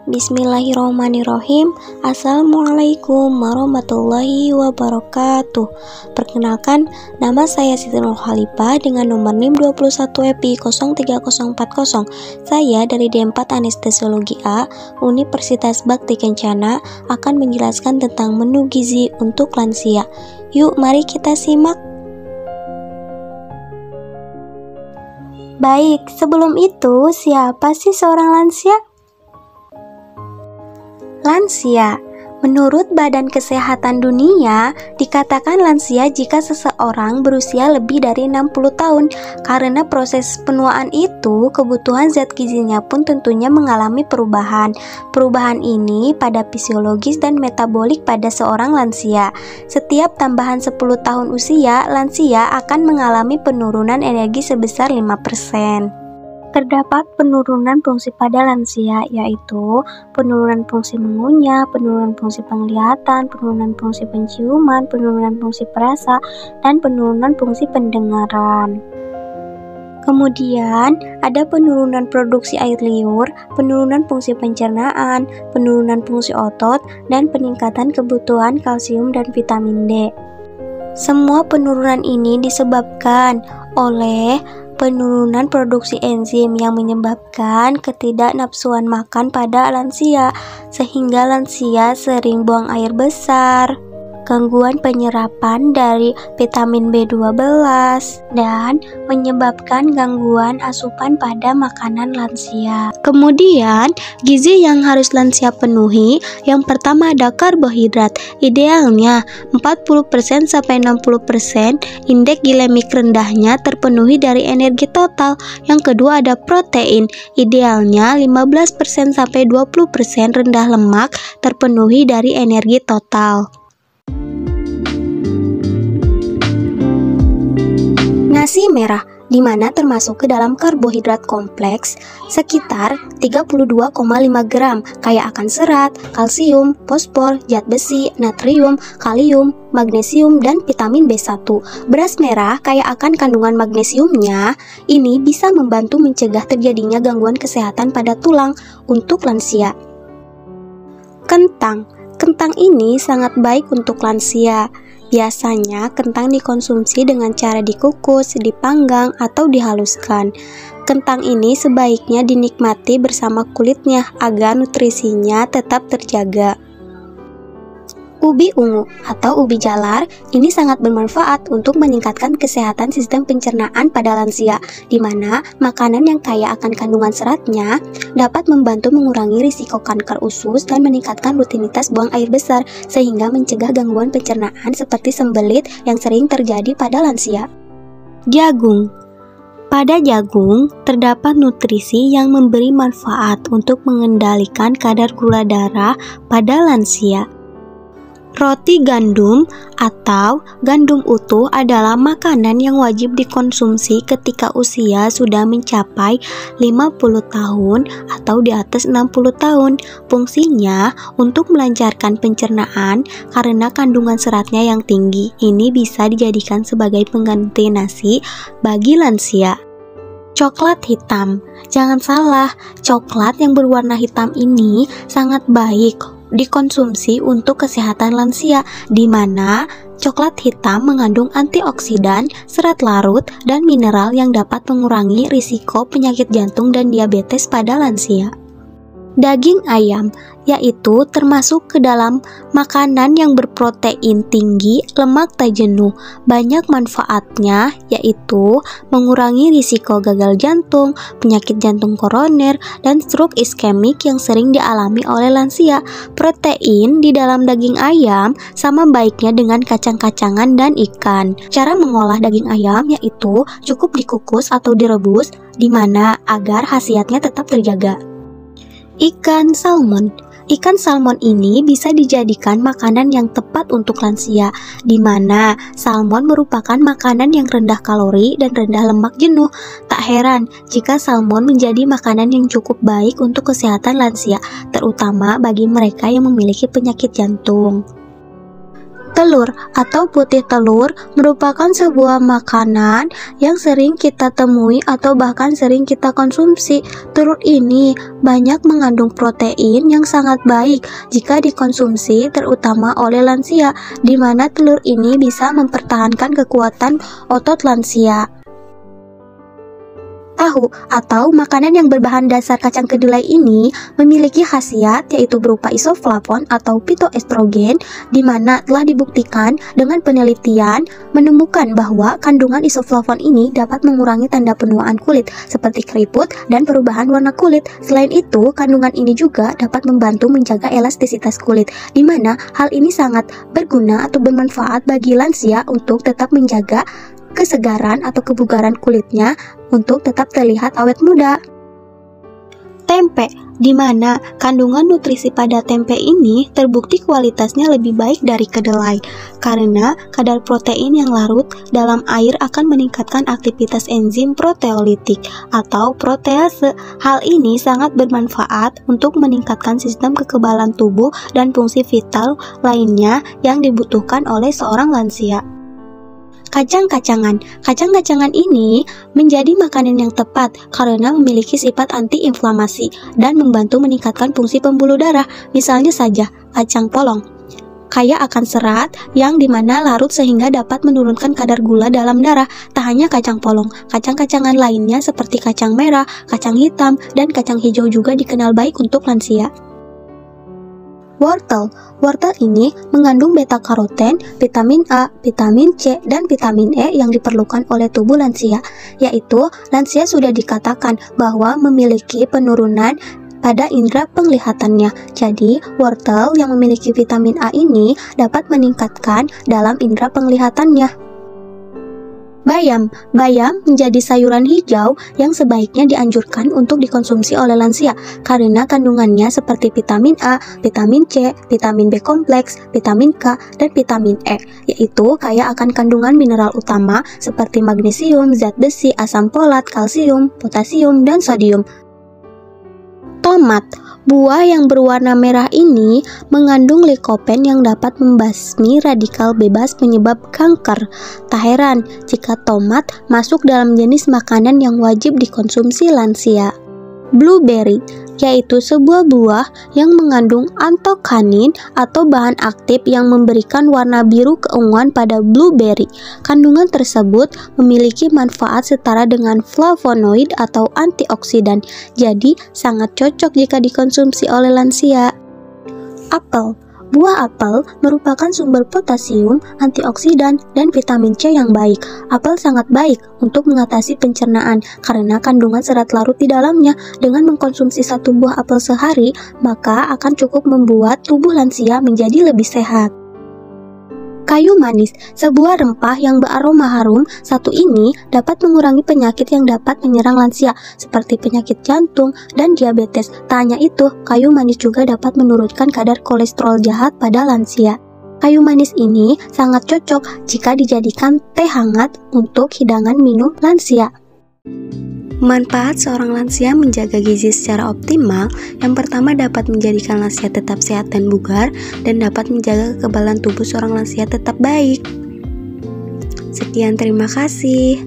Bismillahirrahmanirrahim. Assalamualaikum warahmatullahi wabarakatuh. Perkenalkan, nama saya Siti Nurhalifa dengan nomor NIM 21EPI03040. Saya dari D4 Anestesiologi A, Universitas Bhakti Kencana, akan menjelaskan tentang menu gizi untuk lansia. Yuk, mari kita simak. Baik, sebelum itu, siapa sih seorang lansia? Lansia, menurut Badan Kesehatan Dunia, dikatakan lansia jika seseorang berusia lebih dari 60 tahun. Karena proses penuaan itu, kebutuhan zat gizinya pun tentunya mengalami perubahan. Perubahan ini pada fisiologis dan metabolik pada seorang lansia. Setiap tambahan 10 tahun usia, lansia akan mengalami penurunan energi sebesar 5%. Terdapat penurunan fungsi pada lansia, yaitu penurunan fungsi mengunyah, penurunan fungsi penglihatan, penurunan fungsi penciuman, penurunan fungsi perasa, dan penurunan fungsi pendengaran. Kemudian, ada penurunan produksi air liur, penurunan fungsi pencernaan, penurunan fungsi otot, dan peningkatan kebutuhan kalsium dan vitamin D. Semua penurunan ini disebabkan oleh penurunan produksi enzim yang menyebabkan ketidaknafsuan makan pada lansia, sehingga lansia sering buang air besar, gangguan penyerapan dari vitamin B12, dan menyebabkan gangguan asupan pada makanan lansia. Kemudian, gizi yang harus lansia penuhi, yang pertama ada karbohidrat, idealnya 40% sampai 60%, indeks glikemik rendahnya terpenuhi dari energi total. Yang kedua ada protein, idealnya 15% sampai 20% rendah lemak terpenuhi dari energi total. Nasi merah, di mana termasuk ke dalam karbohidrat kompleks sekitar 32,5 gram, kaya akan serat, kalsium, fosfor, zat besi, natrium, kalium, magnesium, dan vitamin B1. Beras merah kaya akan kandungan magnesiumnya, ini bisa membantu mencegah terjadinya gangguan kesehatan pada tulang untuk lansia. Kentang ini sangat baik untuk lansia. Biasanya kentang dikonsumsi dengan cara dikukus, dipanggang, atau dihaluskan. Kentang ini sebaiknya dinikmati bersama kulitnya agar nutrisinya tetap terjaga. Ubi ungu atau ubi jalar ini sangat bermanfaat untuk meningkatkan kesehatan sistem pencernaan pada lansia, di mana makanan yang kaya akan kandungan seratnya dapat membantu mengurangi risiko kanker usus dan meningkatkan rutinitas buang air besar, sehingga mencegah gangguan pencernaan seperti sembelit yang sering terjadi pada lansia. Jagung. Pada jagung, terdapat nutrisi yang memberi manfaat untuk mengendalikan kadar gula darah pada lansia. Roti gandum atau gandum utuh adalah makanan yang wajib dikonsumsi ketika usia sudah mencapai 50 tahun atau di atas 60 tahun. Fungsinya untuk melancarkan pencernaan karena kandungan seratnya yang tinggi. Ini bisa dijadikan sebagai pengganti nasi bagi lansia. Coklat hitam. Jangan salah, coklat yang berwarna hitam ini sangat baik dikonsumsi untuk kesehatan lansia, di mana coklat hitam mengandung antioksidan, serat larut, dan mineral yang dapat mengurangi risiko penyakit jantung dan diabetes pada lansia. Daging ayam, yaitu termasuk ke dalam makanan yang berprotein tinggi, lemak tak jenuh. Banyak manfaatnya, yaitu mengurangi risiko gagal jantung, penyakit jantung koroner, dan stroke iskemik yang sering dialami oleh lansia. Protein di dalam daging ayam sama baiknya dengan kacang-kacangan dan ikan. Cara mengolah daging ayam yaitu cukup dikukus atau direbus, di mana agar khasiatnya tetap terjaga. Ikan salmon. Ikan salmon ini bisa dijadikan makanan yang tepat untuk lansia, di mana salmon merupakan makanan yang rendah kalori dan rendah lemak jenuh. Tak heran jika salmon menjadi makanan yang cukup baik untuk kesehatan lansia, terutama bagi mereka yang memiliki penyakit jantung. Telur atau putih telur merupakan sebuah makanan yang sering kita temui atau bahkan sering kita konsumsi. Telur ini banyak mengandung protein yang sangat baik jika dikonsumsi terutama oleh lansia, di mana telur ini bisa mempertahankan kekuatan otot lansia. Tahu atau makanan yang berbahan dasar kacang kedelai ini memiliki khasiat yaitu berupa isoflavon atau phytoestrogen, di mana telah dibuktikan dengan penelitian menemukan bahwa kandungan isoflavon ini dapat mengurangi tanda penuaan kulit seperti keriput dan perubahan warna kulit. Selain itu, kandungan ini juga dapat membantu menjaga elastisitas kulit, di mana hal ini sangat berguna atau bermanfaat bagi lansia untuk tetap menjaga kesegaran atau kebugaran kulitnya untuk tetap terlihat awet muda. Tempe, di mana kandungan nutrisi pada tempe ini terbukti kualitasnya lebih baik dari kedelai, karena kadar protein yang larut dalam air akan meningkatkan aktivitas enzim proteolitik atau protease. Hal ini sangat bermanfaat untuk meningkatkan sistem kekebalan tubuh dan fungsi vital lainnya yang dibutuhkan oleh seorang lansia. Kacang-kacangan ini menjadi makanan yang tepat karena memiliki sifat antiinflamasi dan membantu meningkatkan fungsi pembuluh darah. Misalnya saja, kacang polong kaya akan serat yang dimana larut sehingga dapat menurunkan kadar gula dalam darah. Tak hanya kacang polong, kacang-kacangan lainnya seperti kacang merah, kacang hitam, dan kacang hijau juga dikenal baik untuk lansia. Wortel ini mengandung beta-karoten, vitamin A, vitamin C, dan vitamin E yang diperlukan oleh tubuh lansia, yaitu lansia sudah dikatakan bahwa memiliki penurunan pada indera penglihatannya. Jadi, wortel yang memiliki vitamin A ini dapat meningkatkan dalam indera penglihatannya. Bayam menjadi sayuran hijau yang sebaiknya dianjurkan untuk dikonsumsi oleh lansia karena kandungannya seperti vitamin A, vitamin C, vitamin B kompleks, vitamin K, dan vitamin E, yaitu kaya akan kandungan mineral utama seperti magnesium, zat besi, asam folat, kalsium, potasium, dan sodium. Tomat, buah yang berwarna merah ini mengandung likopen yang dapat membasmi radikal bebas penyebab kanker. Tak heran jika tomat masuk dalam jenis makanan yang wajib dikonsumsi lansia. Blueberry, yaitu sebuah buah yang mengandung antokanin atau bahan aktif yang memberikan warna biru keunguan pada blueberry. Kandungan tersebut memiliki manfaat setara dengan flavonoid atau antioksidan, jadi sangat cocok jika dikonsumsi oleh lansia. Apel, buah apel merupakan sumber potasium, antioksidan, dan vitamin C yang baik. Apel sangat baik untuk mengatasi pencernaan karena kandungan serat larut di dalamnya. Dengan mengkonsumsi satu buah apel sehari, maka akan cukup membuat tubuh lansia menjadi lebih sehat. Kayu manis, sebuah rempah yang beraroma harum. Satu ini dapat mengurangi penyakit yang dapat menyerang lansia seperti penyakit jantung dan diabetes. Tak hanya itu, kayu manis juga dapat menurunkan kadar kolesterol jahat pada lansia. Kayu manis ini sangat cocok jika dijadikan teh hangat untuk hidangan minum lansia. Manfaat seorang lansia menjaga gizi secara optimal. Yang pertama, dapat menjadikan lansia tetap sehat dan bugar, dan dapat menjaga kekebalan tubuh seorang lansia tetap baik. Sekian, terima kasih.